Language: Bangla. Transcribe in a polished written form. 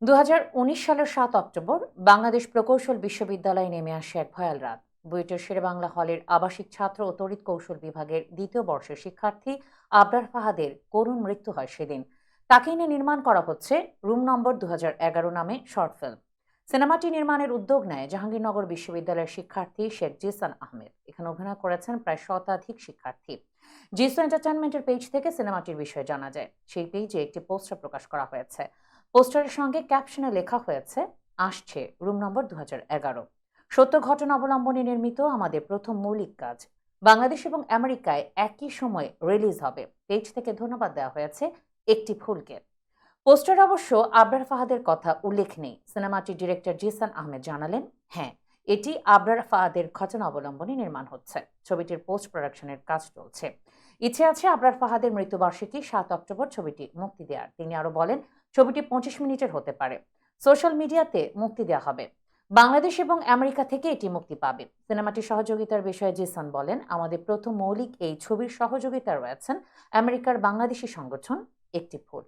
2019 সালের 7 অক্টোবর বাংলাদেশ প্রকৌশল বিশ্ববিদ্যালয়ে নেমে আসে এক ভয়াল রাত। বুয়েটের শেরেবাংলা হলের আবাসিক ছাত্র ও তড়িৎ কৌশল বিভাগের দ্বিতীয় বর্ষের শিক্ষার্থী আবরার ফাহাদের করুণ মৃত্যু হয় সেদিন। তাকে নিয়ে নির্মাণ করা হচ্ছে রুম নম্বর 2011 নামে শর্ট ফিল্ম। সিনেমাটি নির্মাণের উদ্যোগ নেয় জাহাঙ্গীরনগর বিশ্ববিদ্যালয়ের শিক্ষার্থী শেখ জিসান আহমেদ। এখানে অভিনয় করেছেন প্রায় শতাধিক শিক্ষার্থী। জিসু এন্টারটেনমেন্টের পেজ থেকে সিনেমাটির বিষয়ে জানা যায়। সেই পেজে একটি পোস্টার প্রকাশ করা হয়েছে। পোস্টারের সঙ্গে ক্যাপশনে লেখা হয়েছে, আসছে রুম নম্বর 2011। সত্য ঘটনা অবলম্বনে নির্মিত আমাদের প্রথম মৌলিক কাজ। বাংলাদেশ এবং আমেরিকায় একই সময়ে রিলিজ হবে। পেজ থেকে ধন্যবাদ দেওয়া হয়েছে একটি ফুলকে। পোস্টারে অবশ্য আবরার ফাহাদের কথা উল্লেখ নেই। সিনেমাটির ডিরেক্টর জিসান আহমেদ জানালেন, হ্যাঁ, এটি আবরার ফাহাদের ঘটনা অবলম্বনে নির্মাণ হচ্ছে। ছবিটির পোস্ট প্রোডাকশনের কাজ চলছে। ইচ্ছে আছে আবরার ফাহাদের মৃত্যুবার্ষিকী 7 অক্টোবর ছবিটি মুক্তি দেওয়ার। তিনি আরো বলেন, ছবিটি 25 মিনিটের হতে পারে। সোশ্যাল মিডিয়াতে মুক্তি দেওয়া হবে। বাংলাদেশ এবং আমেরিকা থেকে এটি মুক্তি পাবে। সিনেমাটির সহযোগিতার বিষয়ে জিসান বলেন, আমাদের প্রথম মৌলিক এই ছবির সহযোগিতা রয়েছেন আমেরিকার বাংলাদেশি সংগঠন একটি ফুল।